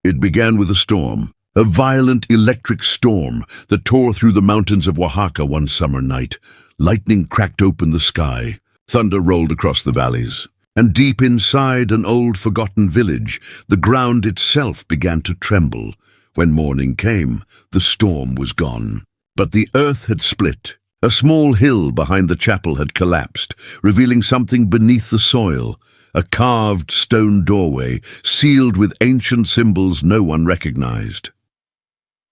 It began with a storm, a violent electric storm that tore through the mountains of Oaxaca one summer night. Lightning cracked open the sky, thunder rolled across the valleys, and deep inside an old forgotten village, the ground itself began to tremble. When morning came, the storm was gone. But the earth had split. A small hill behind the chapel had collapsed, revealing something beneath the soil. A carved stone doorway, sealed with ancient symbols no one recognized.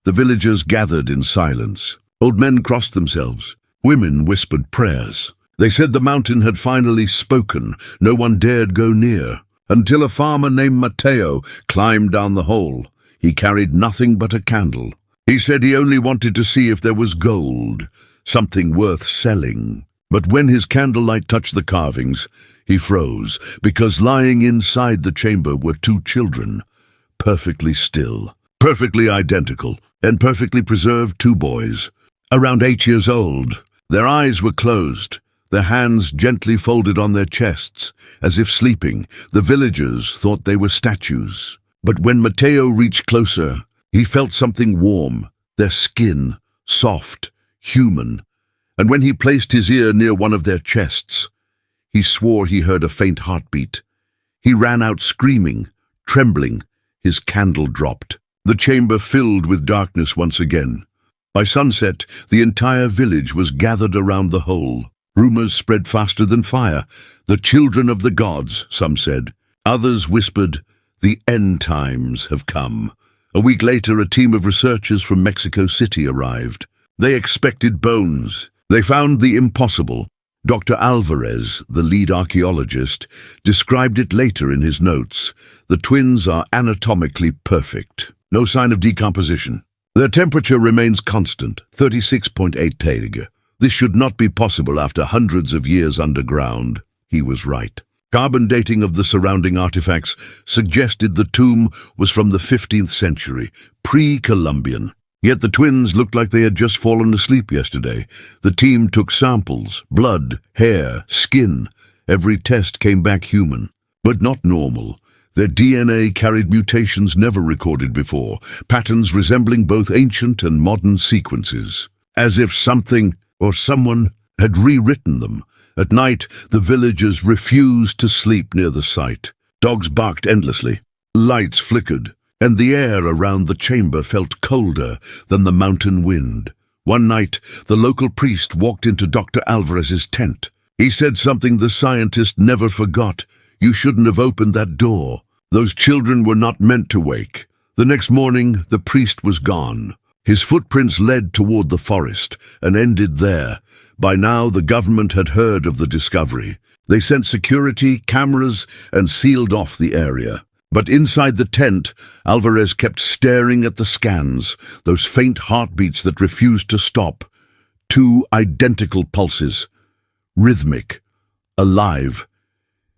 The villagers gathered in silence. Old men crossed themselves. Women whispered prayers. They said the mountain had finally spoken. No one dared go near, until a farmer named Mateo climbed down the hole. He carried nothing but a candle. He said he only wanted to see if there was gold, something worth selling. But when his candlelight touched the carvings, he froze, because lying inside the chamber were two children, perfectly still, perfectly identical, and perfectly preserved, two boys, around 8 years old. Their eyes were closed, their hands gently folded on their chests, as if sleeping. The villagers thought they were statues. But when Mateo reached closer, he felt something warm, their skin, soft, human. And when he placed his ear near one of their chests, he swore he heard a faint heartbeat. He ran out screaming, trembling. His candle dropped. The chamber filled with darkness once again. By sunset, the entire village was gathered around the hole. Rumors spread faster than fire. The children of the gods, some said. Others whispered, the end times have come. A week later, a team of researchers from Mexico City arrived. They expected bones. They found the impossible. Dr. Alvarez, the lead archaeologist, described it later in his notes. The twins are anatomically perfect. No sign of decomposition. Their temperature remains constant, 36.8 Teg. This should not be possible after hundreds of years underground. He was right. Carbon dating of the surrounding artifacts suggested the tomb was from the 15th century, pre-Columbian. Yet the twins looked like they had just fallen asleep yesterday. The team took samples, blood, hair, skin. Every test came back human, but not normal. Their DNA carried mutations never recorded before, patterns resembling both ancient and modern sequences, as if something or someone had rewritten them. At night, the villagers refused to sleep near the site. Dogs barked endlessly. Lights flickered, and the air around the chamber felt colder than the mountain wind. One night, the local priest walked into Dr. Alvarez's tent. He said something the scientist never forgot. You shouldn't have opened that door. Those children were not meant to wake. The next morning, the priest was gone. His footprints led toward the forest and ended there. By now, the government had heard of the discovery. They sent security, cameras, and sealed off the area. But inside the tent, Alvarez kept staring at the scans, those faint heartbeats that refused to stop. Two identical pulses. Rhythmic. Alive.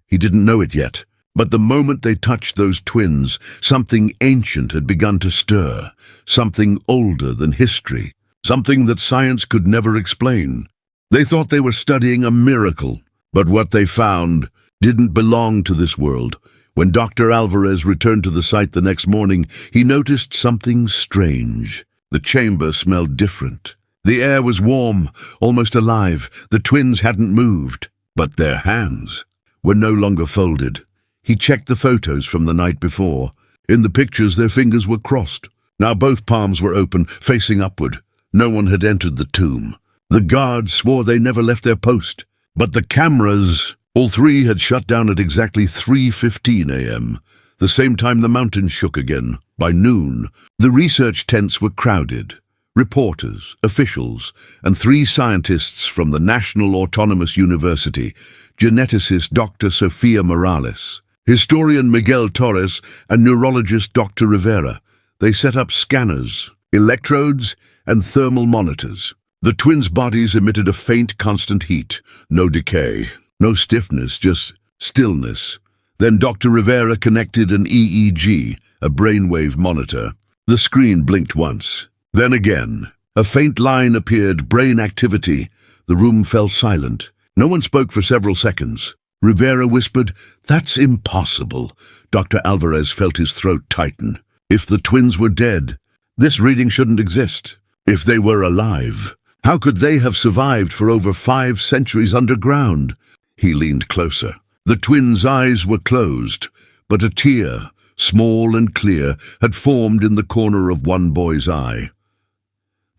He didn't know it yet. But the moment they touched those twins, something ancient had begun to stir. Something older than history. Something that science could never explain. They thought they were studying a miracle. But what they found didn't belong to this world. When Dr. Alvarez returned to the site the next morning, he noticed something strange. The chamber smelled different. The air was warm, almost alive. The twins hadn't moved, but their hands were no longer folded. He checked the photos from the night before. In the pictures, their fingers were crossed. Now both palms were open, facing upward. No one had entered the tomb. The guards swore they never left their post. But the cameras, all three had shut down at exactly 3:15 a.m., the same time the mountain shook again. By noon, the research tents were crowded. Reporters, officials, and 3 scientists from the National Autonomous University, geneticist Dr. Sofia Morales, historian Miguel Torres, and neurologist Dr. Rivera. They set up scanners, electrodes, and thermal monitors. The twins' bodies emitted a faint, constant heat. No decay, no stiffness, just stillness. Then Dr. Rivera connected an EEG, a brainwave monitor. The screen blinked once. Then again. A faint line appeared, brain activity. The room fell silent. No one spoke for several seconds. Rivera whispered, "That's impossible." Dr. Alvarez felt his throat tighten. If the twins were dead, this reading shouldn't exist. If they were alive, how could they have survived for over 5 centuries underground? He leaned closer. The twins' eyes were closed, but a tear, small and clear, had formed in the corner of one boy's eye.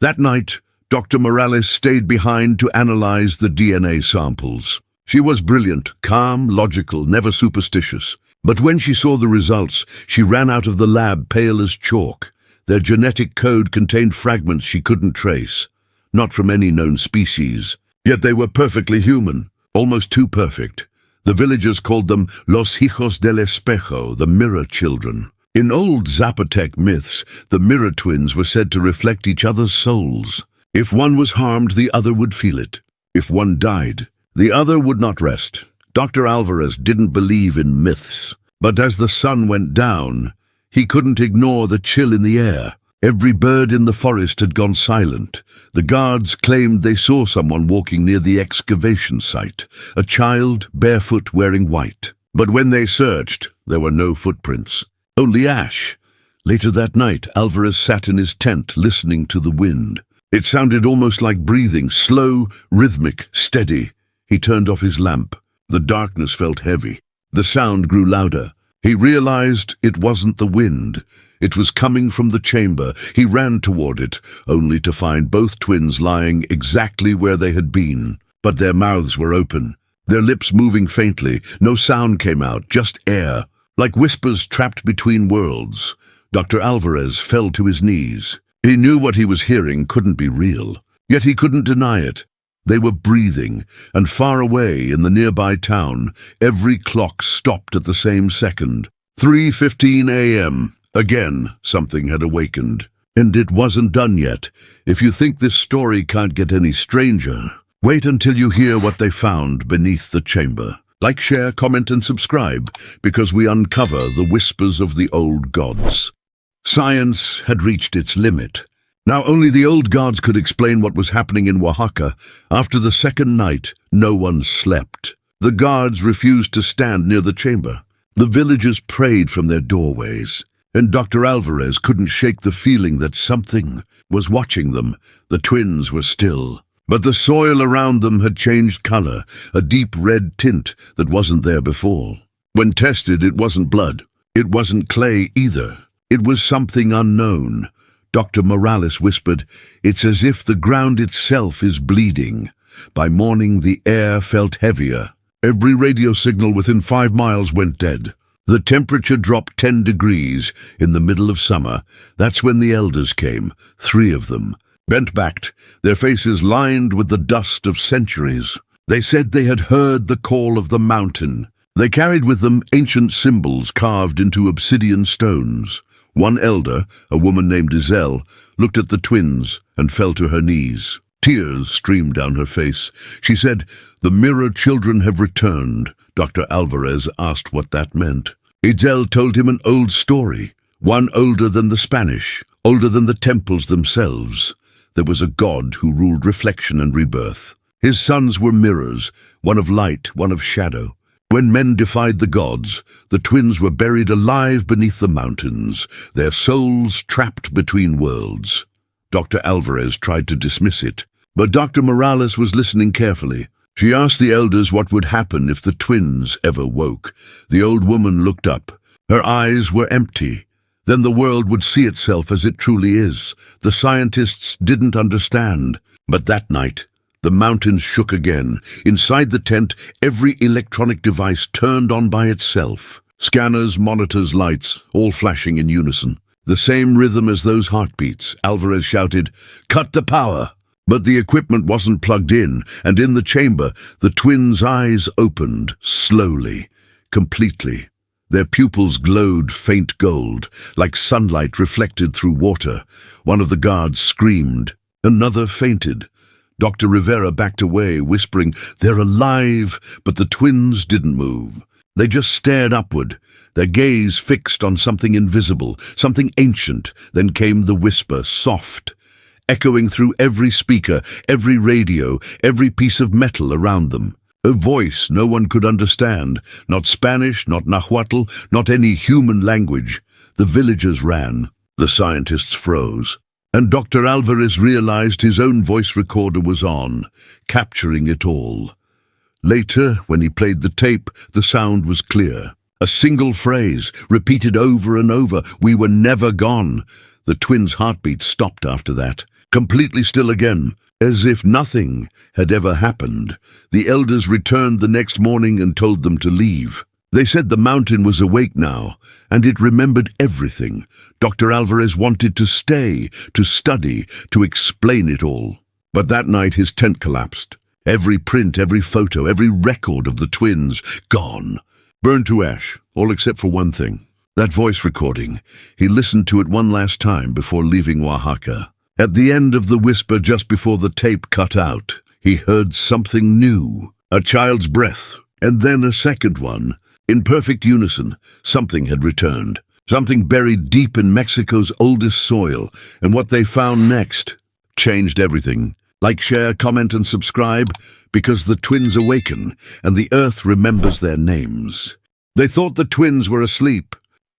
That night, Dr. Morales stayed behind to analyze the DNA samples. She was brilliant, calm, logical, never superstitious. But when she saw the results, she ran out of the lab pale as chalk. Their genetic code contained fragments she couldn't trace, not from any known species. Yet they were perfectly human, almost too perfect. The villagers called them Los Hijos del Espejo, the Mirror Children. In old Zapotec myths, the Mirror Twins were said to reflect each other's souls. If one was harmed, the other would feel it. If one died, the other would not rest. Dr. Alvarez didn't believe in myths, but as the sun went down, he couldn't ignore the chill in the air. Every bird in the forest had gone silent. The guards claimed they saw someone walking near the excavation site, a child barefoot wearing white. But when they searched, there were no footprints, only ash. Later that night, Alvarez sat in his tent listening to the wind. It sounded almost like breathing, slow, rhythmic, steady. He turned off his lamp. The darkness felt heavy. The sound grew louder. He realized it wasn't the wind. It was coming from the chamber. He ran toward it, only to find both twins lying exactly where they had been. But their mouths were open, their lips moving faintly. No sound came out, just air, like whispers trapped between worlds. Dr. Alvarez fell to his knees. He knew what he was hearing couldn't be real, yet he couldn't deny it. They were breathing, and far away in the nearby town, every clock stopped at the same second. 3:15 a.m. Again, something had awakened. And it wasn't done yet. If you think this story can't get any stranger, wait until you hear what they found beneath the chamber. Like, share, comment, and subscribe, because we uncover the whispers of the old gods. Science had reached its limit. Now only the old gods could explain what was happening in Oaxaca. After the second night, no one slept. The guards refused to stand near the chamber. The villagers prayed from their doorways, and Dr. Alvarez couldn't shake the feeling that something was watching them. The twins were still, but the soil around them had changed color, a deep red tint that wasn't there before. When tested, it wasn't blood. It wasn't clay either. It was something unknown. Dr. Morales whispered, "It's as if the ground itself is bleeding." By morning, the air felt heavier. Every radio signal within 5 miles went dead. The temperature dropped 10 degrees in the middle of summer. That's when the elders came, 3 of them, bent-backed, their faces lined with the dust of centuries. They said they had heard the call of the mountain. They carried with them ancient symbols carved into obsidian stones. One elder, a woman named Iselle, looked at the twins and fell to her knees. Tears streamed down her face. She said, "The Mirror Children have returned." Dr. Alvarez asked what that meant. Iselle told him an old story, one older than the Spanish, older than the temples themselves. There was a god who ruled reflection and rebirth. His sons were mirrors, one of light, one of shadow. When men defied the gods, the twins were buried alive beneath the mountains, their souls trapped between worlds. Dr. Alvarez tried to dismiss it, but Dr. Morales was listening carefully. She asked the elders what would happen if the twins ever woke. The old woman looked up. Her eyes were empty. Then the world would see itself as it truly is. The scientists didn't understand. But that night, the mountains shook again. Inside the tent, every electronic device turned on by itself. Scanners, monitors, lights, all flashing in unison. The same rhythm as those heartbeats. Alvarez shouted, "Cut the power!" But the equipment wasn't plugged in, and in the chamber, the twins' eyes opened, slowly, completely. Their pupils glowed faint gold, like sunlight reflected through water. One of the guards screamed. Another fainted. Dr. Rivera backed away, whispering, "They're alive," but the twins didn't move. They just stared upward, their gaze fixed on something invisible, something ancient. Then came the whisper, soft, echoing through every speaker, every radio, every piece of metal around them. A voice no one could understand, not Spanish, not Nahuatl, not any human language. The villagers ran. The scientists froze. And Dr. Alvarez realized his own voice recorder was on, capturing it all. Later, when he played the tape, the sound was clear. A single phrase, repeated over and over, "We were never gone." The twins' heartbeat stopped after that, completely still again, as if nothing had ever happened. The elders returned the next morning and told them to leave. They said the mountain was awake now, and it remembered everything. Dr. Alvarez wanted to stay, to study, to explain it all. But that night his tent collapsed. Every print, every photo, every record of the twins, gone. Burned to ash, all except for one thing. That voice recording. He listened to it one last time before leaving Oaxaca. At the end of the whisper, just before the tape cut out, he heard something new. A child's breath, and then a second one. In perfect unison, something had returned. Something buried deep in Mexico's oldest soil, and what they found next changed everything. Like, share, comment, and subscribe, because the twins awaken, and the earth remembers their names. They thought the twins were asleep.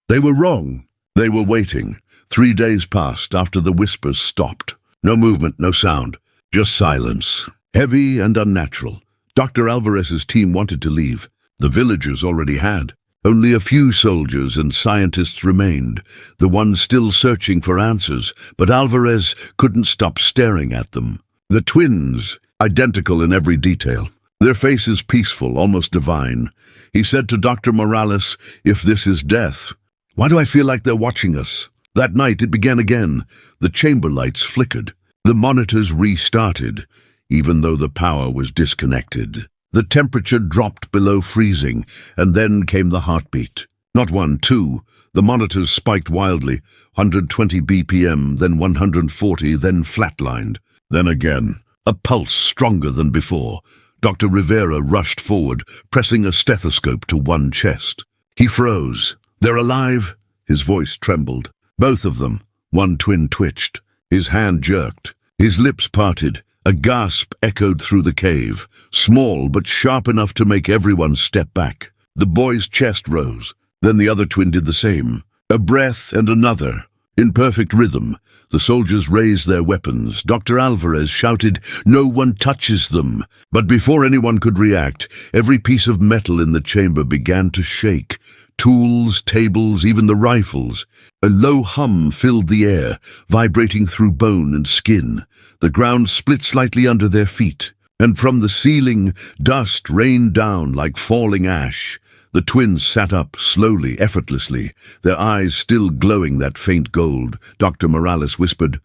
They were wrong. They were waiting. 3 days passed after the whispers stopped. No movement, no sound, just silence. Heavy and unnatural. Dr. Alvarez's team wanted to leave. The villagers already had. Only a few soldiers and scientists remained, the ones still searching for answers, but Alvarez couldn't stop staring at them. The twins, identical in every detail. Their faces peaceful, almost divine. He said to Dr. Morales, "If this is death, why do I feel like they're watching us?" That night it began again. The chamber lights flickered. The monitors restarted, even though the power was disconnected. The temperature dropped below freezing, and then came the heartbeat. Not 1, 2. The monitors spiked wildly, 120 BPM, then 140, then flatlined. Then again, a pulse stronger than before. Dr. Rivera rushed forward, pressing a stethoscope to one chest. He froze. "They're alive?" His voice trembled. Both of them. One twin twitched. His hand jerked. His lips parted. A gasp echoed through the cave, small but sharp enough to make everyone step back. The boy's chest rose. Then the other twin did the same. A breath and another. In perfect rhythm, the soldiers raised their weapons. Dr. Alvarez shouted, "No one touches them!" But before anyone could react, every piece of metal in the chamber began to shake. Tools, tables, even the rifles. A low hum filled the air, vibrating through bone and skin. The ground split slightly under their feet, and from the ceiling, dust rained down like falling ash. The twins sat up, slowly, effortlessly, their eyes still glowing that faint gold. Dr. Morales whispered,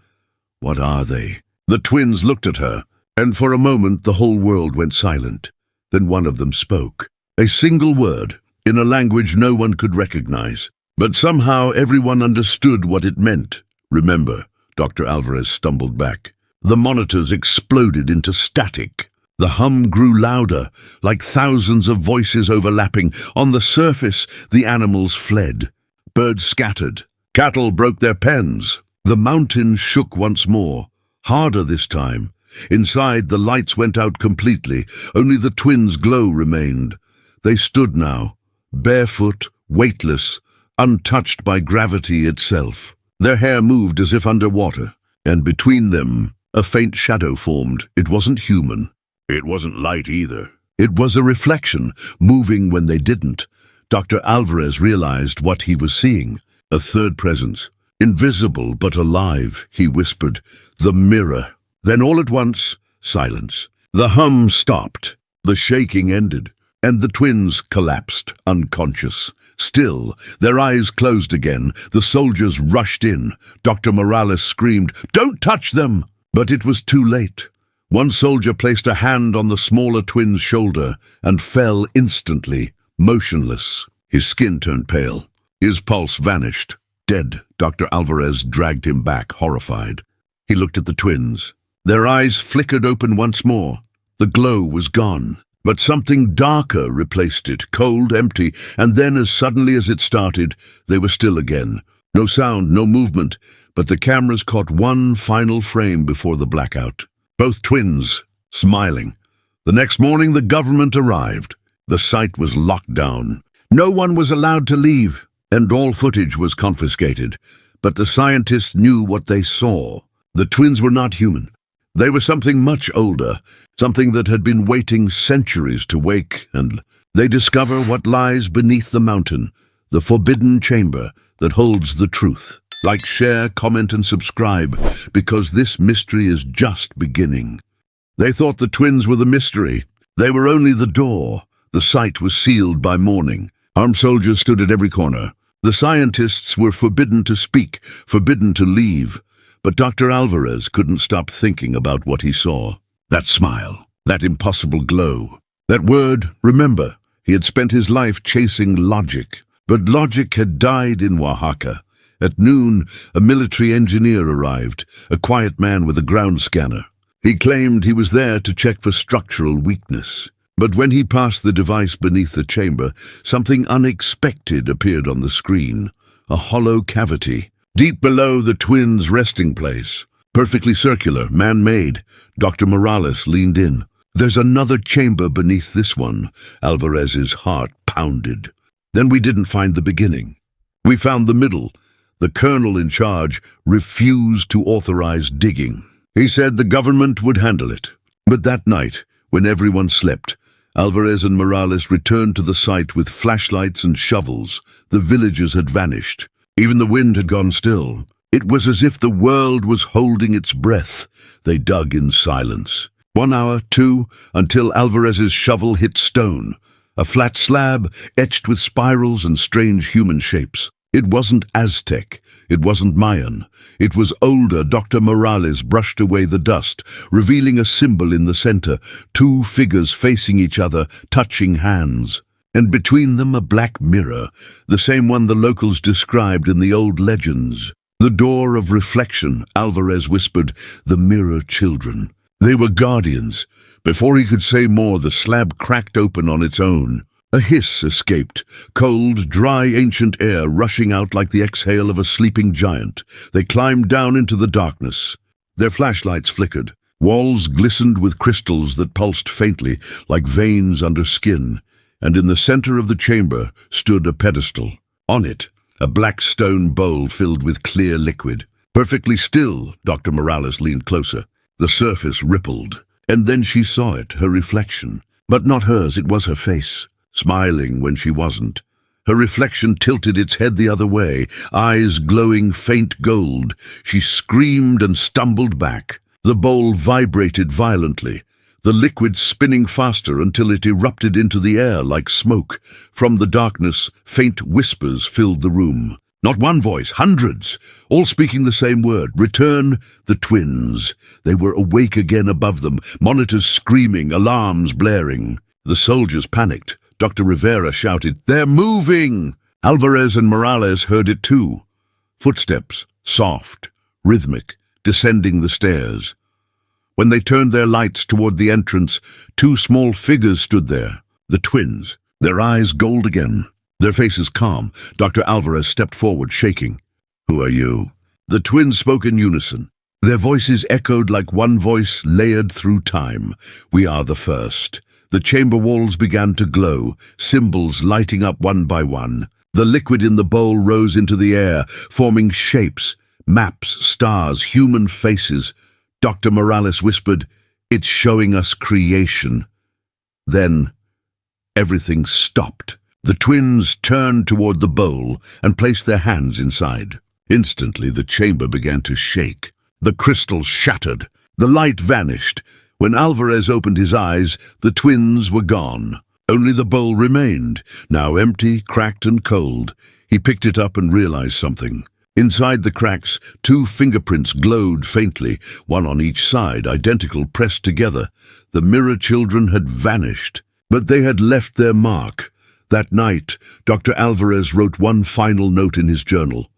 "What are they?" The twins looked at her, and for a moment the whole world went silent. Then one of them spoke. A single word, in a language no one could recognize. But somehow everyone understood what it meant. "Remember," Dr. Alvarez stumbled back. The monitors exploded into static. The hum grew louder, like thousands of voices overlapping. On the surface, the animals fled. Birds scattered. Cattle broke their pens. The mountain shook once more, harder this time. Inside, the lights went out completely. Only the twins' glow remained. They stood now, barefoot, weightless, untouched by gravity itself. Their hair moved as if underwater, and between them, a faint shadow formed. It wasn't human. It wasn't light either. It was a reflection, moving when they didn't. Dr. Alvarez realized what he was seeing. A third presence. Invisible but alive, he whispered. The mirror. Then all at once, silence. The hum stopped. The shaking ended. And the twins collapsed, unconscious. Still, their eyes closed again. The soldiers rushed in. Dr. Morales screamed, "Don't touch them!" But it was too late. One soldier placed a hand on the smaller twin's shoulder and fell instantly, motionless. His skin turned pale. His pulse vanished. Dead, Dr. Alvarez dragged him back, horrified. He looked at the twins. Their eyes flickered open once more. The glow was gone. But something darker replaced it, cold, empty, and then as suddenly as it started, they were still again. No sound, no movement, but the cameras caught one final frame before the blackout. Both twins, smiling. The next morning the government arrived. The site was locked down. No one was allowed to leave. and all footage was confiscated. But the scientists knew what they saw. The twins were not human. They were something much older, something that had been waiting centuries to wake, and they discover what lies beneath the mountain, the forbidden chamber that holds the truth. Like, share, comment, and subscribe, because this mystery is just beginning. They thought the twins were the mystery. They were only the door. The site was sealed by morning. Armed soldiers stood at every corner. The scientists were forbidden to speak, forbidden to leave. But Dr. Alvarez couldn't stop thinking about what he saw. That smile, that impossible glow. That word, remember. He had spent his life chasing logic. But logic had died in Oaxaca. At noon, a military engineer arrived, a quiet man with a ground scanner. He claimed he was there to check for structural weakness. But when he passed the device beneath the chamber, something unexpected appeared on the screen. A hollow cavity, deep below the twins' resting place. Perfectly circular, man-made. Dr. Morales leaned in. There's another chamber beneath this one. Alvarez's heart pounded. Then we didn't find the beginning. We found the middle. The colonel in charge refused to authorize digging. He said the government would handle it. But that night, when everyone slept, Alvarez and Morales returned to the site with flashlights and shovels. The villagers had vanished. Even the wind had gone still. It was as if the world was holding its breath. They dug in silence. 1 hour, 2, until Alvarez's shovel hit stone. A flat slab etched with spirals and strange human shapes. It wasn't Aztec. It wasn't Mayan. It was older. Dr. Morales brushed away the dust, revealing a symbol in the center, 2 figures facing each other, touching hands. And between them a black mirror, the same one the locals described in the old legends. The door of reflection, Alvarez whispered, the mirror children. They were guardians. Before he could say more, the slab cracked open on its own. A hiss escaped, cold, dry, ancient air rushing out like the exhale of a sleeping giant. They climbed down into the darkness. Their flashlights flickered. Walls glistened with crystals that pulsed faintly, like veins under skin. And in the center of the chamber stood a pedestal. On it, a black stone bowl filled with clear liquid. Perfectly still, Dr. Morales leaned closer. The surface rippled. And then she saw it, her reflection. But not hers, it was her face. Smiling when she wasn't. Her reflection tilted its head the other way, eyes glowing faint gold. She screamed and stumbled back. The bowl vibrated violently, the liquid spinning faster until it erupted into the air like smoke. From the darkness, faint whispers filled the room. Not one voice, hundreds, all speaking the same word. Return the twins. They were awake again above them, monitors screaming, alarms blaring. The soldiers panicked. Dr. Rivera shouted, "They're moving!" Alvarez and Morales heard it too. Footsteps, soft, rhythmic, descending the stairs. When they turned their lights toward the entrance, 2 small figures stood there, the twins, their eyes gold again, their faces calm. Dr. Alvarez stepped forward, shaking. "Who are you?" The twins spoke in unison. Their voices echoed like one voice layered through time. "We are the first." The chamber walls began to glow, symbols lighting up one by one. The liquid in the bowl rose into the air, forming shapes, maps, stars, human faces. Dr. Morales whispered, "It's showing us creation." Then, everything stopped. The twins turned toward the bowl and placed their hands inside. Instantly, the chamber began to shake. The crystals shattered. The light vanished. When Alvarez opened his eyes, the twins were gone. Only the bowl remained, now empty, cracked and cold. He picked it up and realized something. Inside the cracks, 2 fingerprints glowed faintly, one on each side, identical, pressed together. The mirror children had vanished, but they had left their mark. That night, Dr. Alvarez wrote one final note in his journal.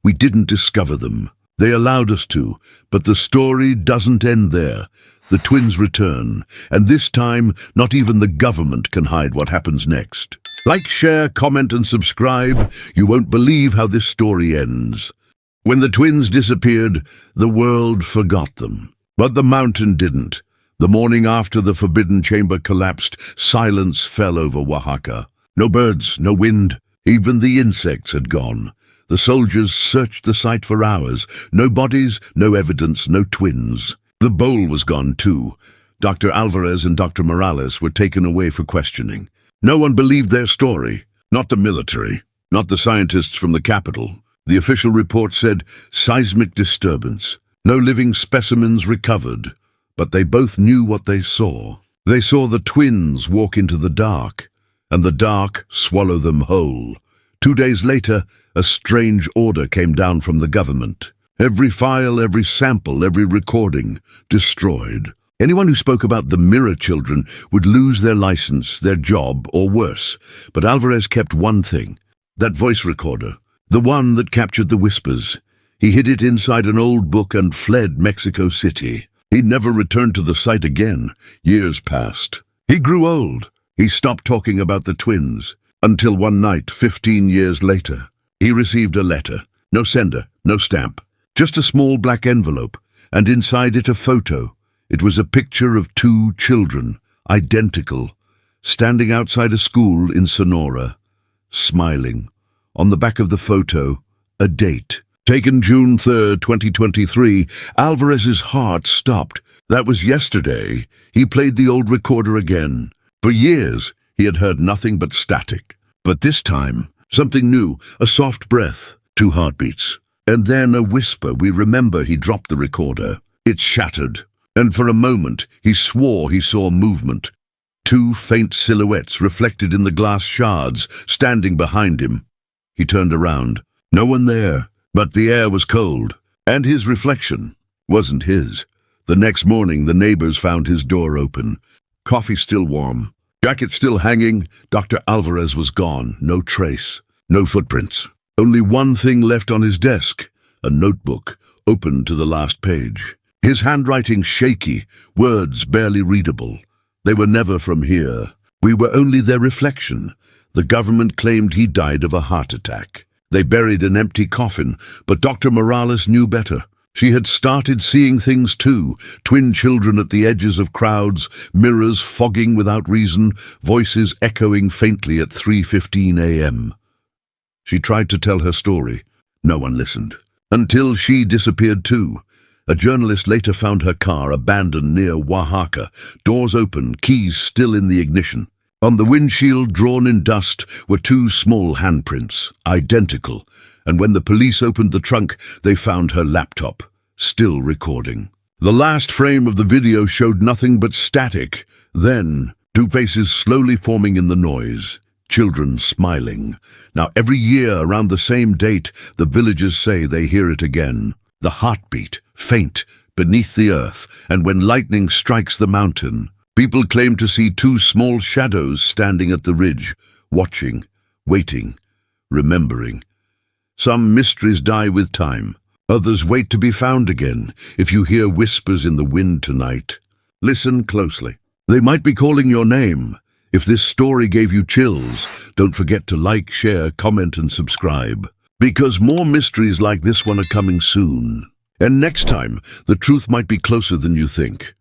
"We didn't discover them. They allowed us to, but the story doesn't end there. The twins return, and this time, not even the government can hide what happens next." Like, share, comment, and subscribe. You won't believe how this story ends. When the twins disappeared, the world forgot them. But the mountain didn't. The morning after the forbidden chamber collapsed, silence fell over Oaxaca. No birds, no wind, Even the insects had gone. The soldiers searched the site for hours. No bodies, no evidence, no twins. The bowl was gone too. Dr. Alvarez and Dr. Morales were taken away for questioning. No one believed their story. Not the military, not the scientists from the capital. The official report said seismic disturbance. No living specimens recovered. But they both knew what they saw. They saw the twins walk into the dark, and the dark swallow them whole. 2 days later, a strange order came down from the government. Every file, every sample, every recording, destroyed. Anyone who spoke about the Mirror Children would lose their license, their job, or worse. But Alvarez kept one thing, that voice recorder, the one that captured the whispers. He hid it inside an old book and fled Mexico City. He never returned to the site again. Years passed. He grew old. He stopped talking about the twins. Until one night, 15 years later, he received a letter. No sender, no stamp. Just a small black envelope, and inside it a photo. It was a picture of 2 children, identical, standing outside a school in Sonora, smiling. On the back of the photo, a date. Taken June 3rd, 2023, Alvarez's heart stopped. That was yesterday. He played the old recorder again. For years, he had heard nothing but static. But this time, something new, a soft breath, 2 heartbeats. And then a whisper. We remember he dropped the recorder. It shattered. And for a moment, he swore he saw movement. 2 faint silhouettes reflected in the glass shards, standing behind him. He turned around. No one there. But the air was cold, and his reflection wasn't his. The next morning, the neighbors found his door open. Coffee still warm, jacket still hanging. Dr. Alvarez was gone, no trace, no footprints. Only one thing left on his desk, a notebook, open to the last page. His handwriting shaky, words barely readable. They were never from here. We were only their reflection. The government claimed he died of a heart attack. They buried an empty coffin, but Dr. Morales knew better. She had started seeing things too, twin children at the edges of crowds, mirrors fogging without reason, voices echoing faintly at 3:15 a.m. She tried to tell her story. No one listened. Until she disappeared too. A journalist later found her car abandoned near Oaxaca, doors open, keys still in the ignition. On the windshield, drawn in dust, were 2 small handprints, identical, and when the police opened the trunk, they found her laptop, still recording. The last frame of the video showed nothing but static. Then, 2 faces slowly forming in the noise, children smiling. Now, every year around the same date, the villagers say they hear it again. The heartbeat, faint, beneath the earth, and when lightning strikes the mountain, people claim to see 2 small shadows standing at the ridge, watching, waiting, remembering. Some mysteries die with time. Others wait to be found again. If you hear whispers in the wind tonight, listen closely. They might be calling your name. If this story gave you chills, don't forget to like, share, comment, and subscribe. Because more mysteries like this one are coming soon. And next time, the truth might be closer than you think.